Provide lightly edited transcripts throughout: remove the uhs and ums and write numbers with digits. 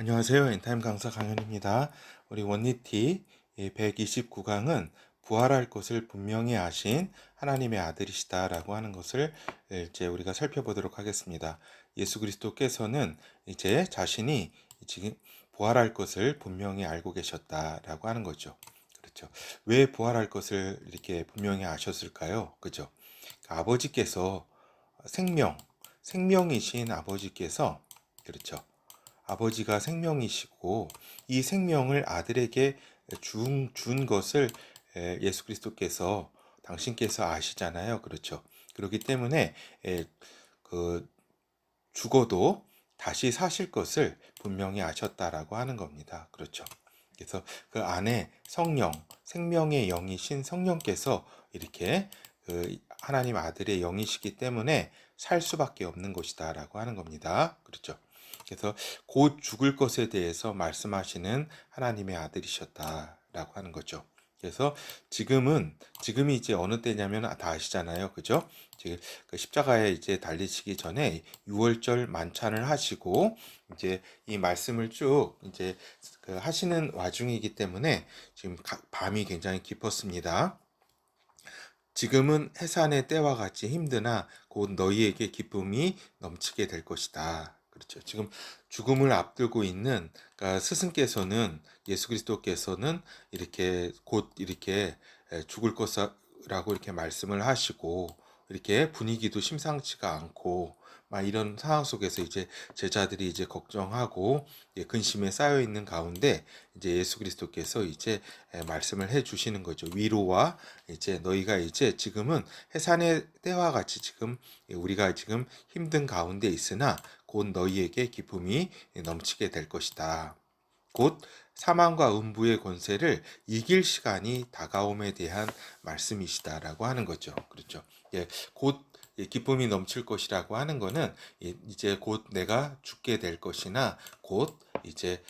안녕하세요. 엔타임 강사 강현입니다. 우리 원리티 129강은 부활할 것을 분명히 아신 하나님의 아들이시다라고 하는 것을 이제 우리가 살펴보도록 하겠습니다. 예수 그리스도께서는 이제 자신이 지금 부활할 것을 분명히 알고 계셨다라고 하는 거죠. 그렇죠. 왜 부활할 것을 이렇게 분명히 아셨을까요? 그죠? 아버지께서 생명이신 아버지께서, 그렇죠. 아버지가 생명이시고 이 생명을 아들에게 준 것을 예수 그리스도께서 당신께서 아시잖아요. 그렇죠. 그렇기 때문에 그 죽어도 다시 사실 것을 분명히 아셨다라고 하는 겁니다. 그렇죠. 그래서 그 안에 생명의 영이신 성령께서 이렇게 그 하나님 아들의 영이시기 때문에 살 수밖에 없는 것이다라고 하는 겁니다. 그렇죠. 그래서 곧 죽을 것에 대해서 말씀하시는 하나님의 아들이셨다라고 하는 거죠. 그래서 지금이 이제 어느 때냐면 다 아시잖아요. 그죠? 지금 그 십자가에 이제 달리시기 전에 6월절 만찬을 하시고 이제 이 말씀을 쭉 이제 그 하시는 와중이기 때문에 지금 밤이 굉장히 깊었습니다. 지금은 해산의 때와 같이 힘드나 곧 너희에게 기쁨이 넘치게 될 것이다. 그렇죠. 지금 죽음을 앞두고 있는 그러니까 스승께서는 예수 그리스도께서는 이렇게 곧 이렇게 죽을 것이라고 이렇게 말씀을 하시고 이렇게 분위기도 심상치가 않고 막 이런 상황 속에서 이제 제자들이 이제 걱정하고 근심에 쌓여 있는 가운데 이제 예수 그리스도께서 이제 말씀을 해 주시는 거죠. 위로와 이제 너희가 이제 지금은 해산의 때와 같이 지금 우리가 지금 힘든 가운데 있으나 곧 너희에게 기쁨이 넘치게 될 것이다. 곧 사망과 음부의 권세를 이길 시간이 다가옴에 대한 말씀이시다라고 하는 거죠. 그렇죠. 곧 기쁨이 넘칠 것이라고 하는 거는 이제 곧 내가 죽게 될 것이나 곧 이제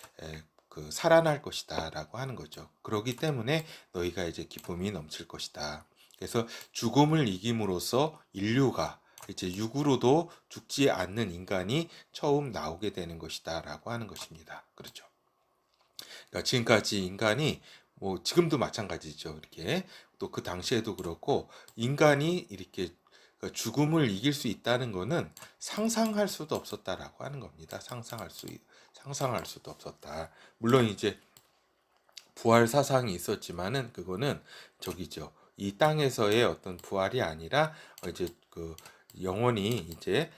그 살아날 것이다라고 하는 거죠. 그렇기 때문에 너희가 이제 기쁨이 넘칠 것이다. 그래서 죽음을 이김으로써 인류가 이제 육으로도 죽지 않는 인간이 처음 나오게 되는 것이다라고 하는 것입니다. 그렇죠. 그러니까 지금까지 인간이 뭐 지금도 마찬가지죠. 이렇게 또 그 당시에도 그렇고 인간이 이렇게 그 죽음을 이길 수 있다는 것은 상상할 수도 없었다라고 하는 겁니다. 상상할 수도 없었다. 물론 이제 부활 사상이 있었지만은 그거는 저기죠. 이 땅에서의 어떤 부활이 아니라 이제 그 영원히 이제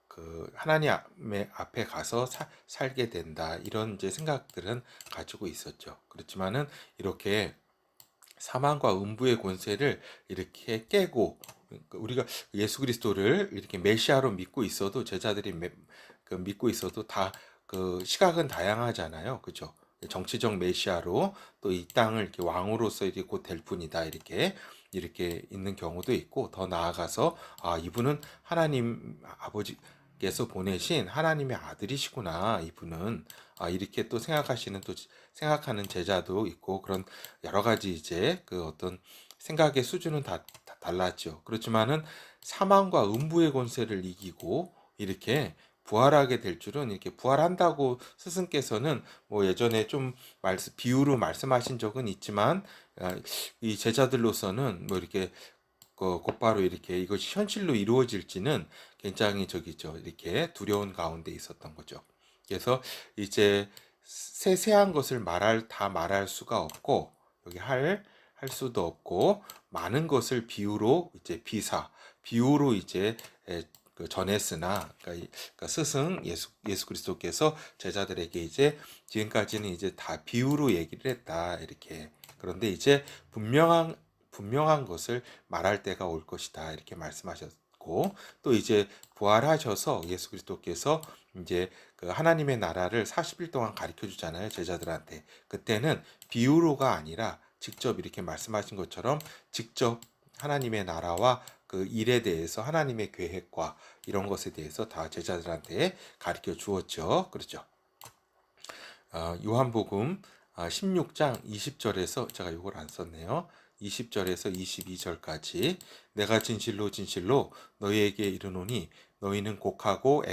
그 하나님 앞에 가서 살게 된다. 이런 이제 생각들은 가지고 있었죠. 그렇지만은 이렇게 사망과 음부의 권세를 이렇게 깨고 우리가 예수 그리스도를 이렇게 메시아로 믿고 있어도 제자들이 믿고 있어도 다 그 시각은 다양하잖아요. 그죠? 정치적 메시아로 또 이 땅을 이렇게 왕으로서 이렇게 곧 될 뿐이다. 이렇게 있는 경우도 있고 더 나아가서 아 이분은 하나님 아버지께서 보내신 하나님의 아들이시구나. 이분은 이렇게 또 생각하는 제자도 있고 그런 여러 가지 이제 그 어떤 생각의 수준은 다 달랐죠. 그렇지만은 사망과 음부의 권세를 이기고 이렇게 부활하게 될 줄은 이렇게 부활한다고 스승께서는 뭐 예전에 좀 비유로 말씀하신 적은 있지만 이 제자들로서는 뭐 이렇게 곧바로 이렇게 이것이 현실로 이루어질지는 굉장히 저기죠. 이렇게 두려운 가운데 있었던 거죠. 그래서 이제 세세한 것을 다 말할 수가 없고 여기 할 수도 없고 많은 것을 비유로 이제 그 전했으나 그러니까 스승 예수 그리스도께서 제자들에게 이제 지금까지는 이제 다 비유로 얘기를 했다 이렇게 그런데 이제 분명한 것을 말할 때가 올 것이다 이렇게 말씀하셨고 또 이제 부활하셔서 예수 그리스도께서 이제 그 하나님의 나라를 40일 동안 가르쳐 주잖아요 제자들한테 그때는 비유로가 아니라 직접 이렇게 말씀하신 것처럼 직접 하나님의 나라와 그 일에 대해서 하나님의 계획과 이런 것에 대해서 다 제자들한테 가르쳐 주었죠. 그렇죠. 요한복음 16장 20절에서 제가 이걸 안 썼네요. 20절에서 22절까지 내가 진실로 진실로 너희에게 이르노니 너희는 곡하고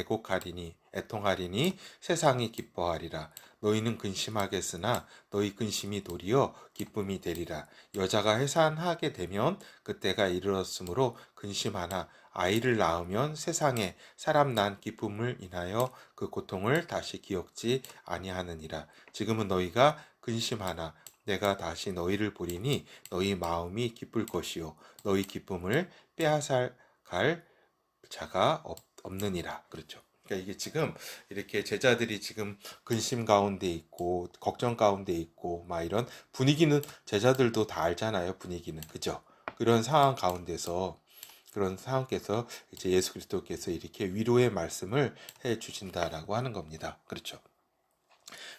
애통하리니 세상이 기뻐하리라. 너희는 근심하겠으나 너희 근심이 도리어 기쁨이 되리라. 여자가 해산하게 되면 그때가 이르렀으므로 근심하나 아이를 낳으면 세상에 사람 난 기쁨을 인하여 그 고통을 다시 기억지 아니하느니라. 지금은 너희가 근심하나 내가 다시 너희를 보리니 너희 마음이 기쁠 것이요 너희 기쁨을 빼앗아갈 자가 없느니라. 그렇죠. 그러니까 이게 지금 이렇게 제자들이 지금 근심 가운데 있고 걱정 가운데 있고 막 이런 분위기는 제자들도 다 알잖아요. 분위기는 그죠. 그런 상황 가운데서 그런 상황께서 이제 예수 그리스도께서 이렇게 위로의 말씀을 해 주신다라고 하는 겁니다. 그렇죠.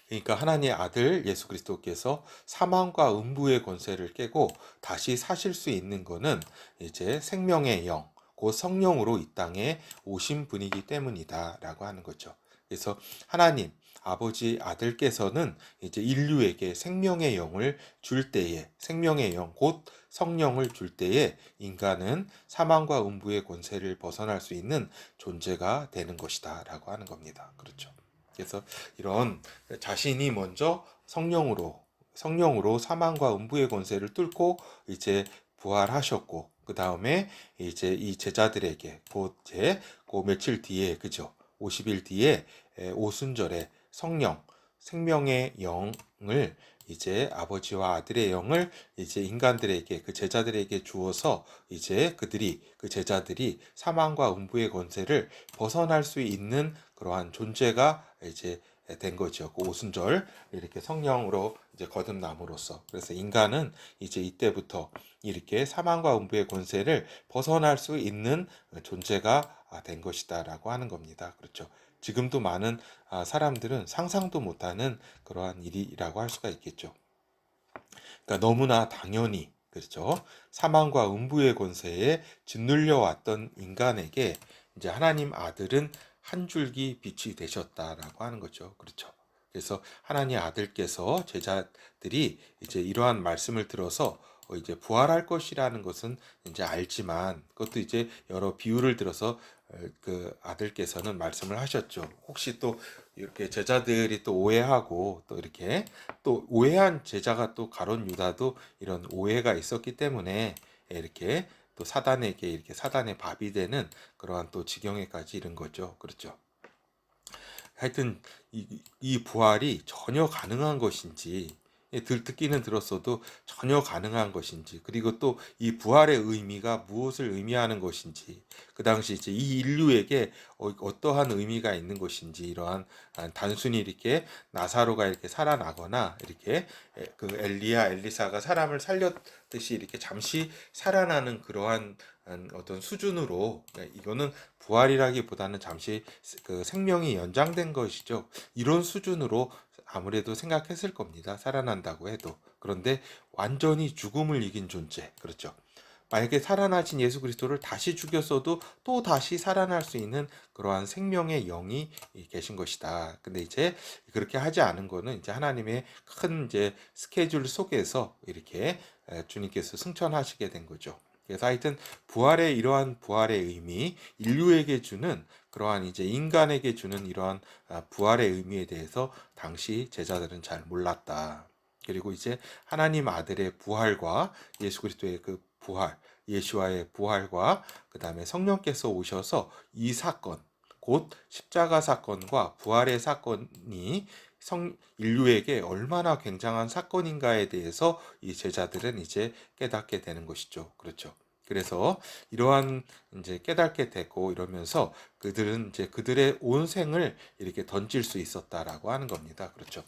그러니까 하나님의 아들 예수 그리스도께서 사망과 음부의 권세를 깨고 다시 사실 수 있는 것은 이제 생명의 영, 곧 성령으로 이 땅에 오신 분이기 때문이다라고 하는 거죠. 그래서 하나님 아버지 아들께서는 이제 인류에게 생명의 영을 줄 때에 생명의 영, 곧 성령을 줄 때에 인간은 사망과 음부의 권세를 벗어날 수 있는 존재가 되는 것이다라고 하는 겁니다. 그렇죠. 그래서 이런 자신이 먼저 성령으로 사망과 음부의 권세를 뚫고 이제 부활하셨고 그 다음에 이제 이 제자들에게 곧 이제 그 며칠 뒤에 그죠 50일 뒤에 오순절에 생명의 영을 이제 아버지와 아들의 영을 이제 인간들에게 그 제자들에게 주어서 이제 그 제자들이 사망과 음부의 권세를 벗어날 수 있는 그러한 존재가 이제 된 거죠. 그 오순절 이렇게 성령으로 이제 거듭남으로써 그래서 인간은 이제 이때부터 이렇게 사망과 음부의 권세를 벗어날 수 있는 존재가 된 것이다라고 하는 겁니다. 그렇죠. 지금도 많은 사람들은 상상도 못하는 그러한 일이라고 할 수가 있겠죠. 그러니까 너무나 당연히 그렇죠. 사망과 음부의 권세에 짓눌려 왔던 인간에게 이제 하나님 아들은 한 줄기 빛이 되셨다라고 하는 거죠. 그렇죠. 그래서 하나님 아들께서 제자들이 이제 이러한 말씀을 들어서 이제 부활할 것이라는 것은 이제 알지만 그것도 이제 여러 비유를 들어서 그 아들께서는 말씀을 하셨죠. 혹시 또 이렇게 제자들이 또 오해하고 또 이렇게 또 오해한 제자가 또 가론 유다도 이런 오해가 있었기 때문에 이렇게 또 사단에게 이렇게 사단의 밥이 되는 그러한 또 지경에까지 이른 거죠. 그렇죠. 하여튼 이 부활이 전혀 가능한 것인지 듣기는 들었어도 전혀 가능한 것인지 그리고 또 이 부활의 의미가 무엇을 의미하는 것인지 그 당시 이제 이 인류에게 어떠한 의미가 있는 것인지 이러한 단순히 이렇게 나사로가 이렇게 살아나거나 이렇게 그 엘리야 엘리사가 사람을 살렸듯이 이렇게 잠시 살아나는 그러한 어떤 수준으로 이거는 부활이라기보다는 잠시 그 생명이 연장된 것이죠. 이런 수준으로 아무래도 생각했을 겁니다. 살아난다고 해도. 그런데 완전히 죽음을 이긴 존재. 그렇죠. 만약에 살아나신 예수 그리스도를 다시 죽였어도 또 다시 살아날 수 있는 그러한 생명의 영이 계신 것이다. 근데 이제 그렇게 하지 않은 거는 이제 하나님의 큰 이제 스케줄 속에서 이렇게 주님께서 승천하시게 된 거죠. 그래서 하여튼 이러한 부활의 의미, 인류에게 주는 그러한 이제 인간에게 주는 이러한 부활의 의미에 대해서 당시 제자들은 잘 몰랐다. 그리고 이제 하나님 아들의 부활과 예수 그리스도의 그 부활, 예수와의 부활과 그 다음에 성령께서 오셔서 이 사건, 곧 십자가 사건과 부활의 사건이 인류에게 얼마나 굉장한 사건인가에 대해서 이 제자들은 이제 깨닫게 되는 것이죠. 그렇죠. 그래서 이러한 이제 깨닫게 되고 이러면서 그들은 이제 그들의 온 생을 이렇게 던질 수 있었다라고 하는 겁니다. 그렇죠.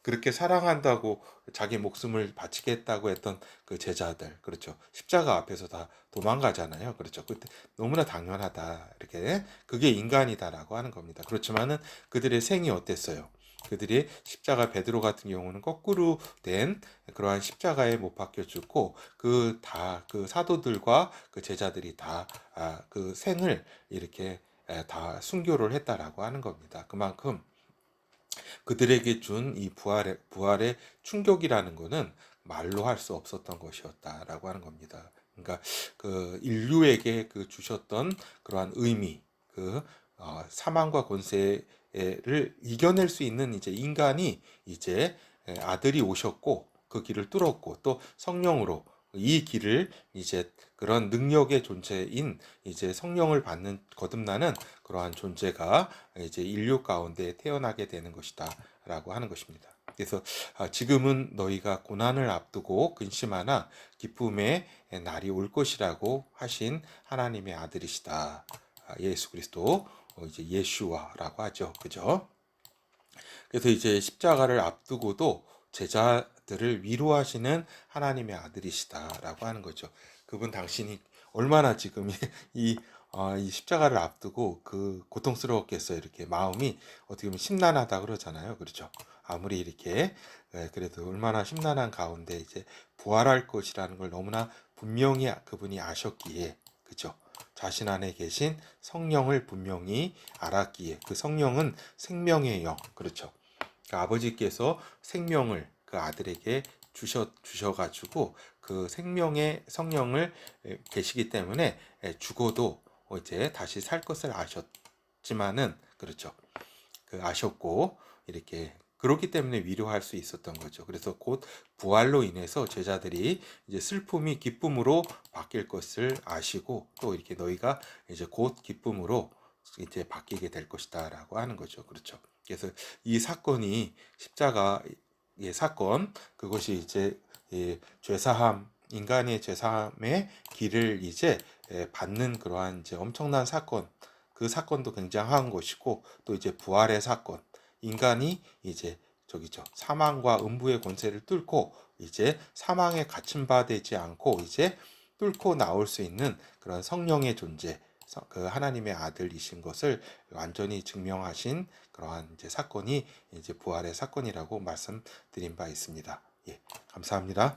그렇게 사랑한다고 자기 목숨을 바치겠다고 했던 그 제자들, 그렇죠. 십자가 앞에서 다 도망가잖아요. 그렇죠. 그때 너무나 당연하다. 이렇게 그게 인간이다라고 하는 겁니다. 그렇지만은 그들의 생이 어땠어요? 그들이 십자가 베드로 같은 경우는 거꾸로 된 그러한 십자가에 못 박혀 죽고 그 사도들과 그 제자들이 다 그 생을 이렇게 다 순교를 했다라고 하는 겁니다. 그만큼 그들에게 준 이 부활의 충격이라는 것은 말로 할 수 없었던 것이었다라고 하는 겁니다. 그러니까 그 인류에게 그 주셨던 그러한 의미, 사망과 권세에 문제를 이겨낼 수 있는 이제 인간이 이제 아들이 오셨고 그 길을 뚫었고 또 성령으로 이 길을 이제 그런 능력의 존재인 이제 성령을 받는 거듭나는 그러한 존재가 이제 인류 가운데 태어나게 되는 것이다라고 하는 것입니다. 그래서 지금은 너희가 고난을 앞두고 근심하나 기쁨의 날이 올 것이라고 하신 하나님의 아들이시다. 예수 그리스도 이제 예슈와라고 하죠. 그죠? 그래서 이제 십자가를 앞두고도 제자들을 위로하시는 하나님의 아들이시다라고 하는 거죠. 그분 당신이 얼마나 지금 이 십자가를 앞두고 그 고통스러웠겠어요. 이렇게 마음이 어떻게 보면 심란하다 그러잖아요. 그렇죠. 아무리 이렇게 그래도 얼마나 심란한 가운데 이제 부활할 것이라는 걸 너무나 분명히 그분이 아셨기에 그죠. 자신 안에 계신 성령을 분명히 알았기에 그 성령은 생명의 영 그렇죠. 그 아버지께서 생명을 그 아들에게 주셔가지고 그 생명의 성령을 계시기 때문에 죽어도 이제 다시 살 것을 아셨지만은 그렇죠. 그 아셨고 이렇게 그렇기 때문에 위로할 수 있었던 거죠. 그래서 곧 부활로 인해서 제자들이 이제 슬픔이 기쁨으로 바뀔 것을 아시고 또 이렇게 너희가 이제 곧 기쁨으로 이제 바뀌게 될 것이다라고 하는 거죠. 그렇죠. 그래서 이 사건이 십자가의 사건 그것이 이제 죄사함 인간의 죄사함의 길을 이제 받는 그러한 이제 엄청난 사건 그 사건도 굉장한 것이고 또 이제 부활의 사건 인간이 이제 저기죠 사망과 음부의 권세를 뚫고 이제 사망에 갇힌 바 되지 않고 이제 뚫고 나올 수 있는 그런 성령의 존재 그 하나님의 아들이신 것을 완전히 증명하신 그러한 이제 사건이 이제 부활의 사건이라고 말씀드린 바 있습니다. 예, 감사합니다.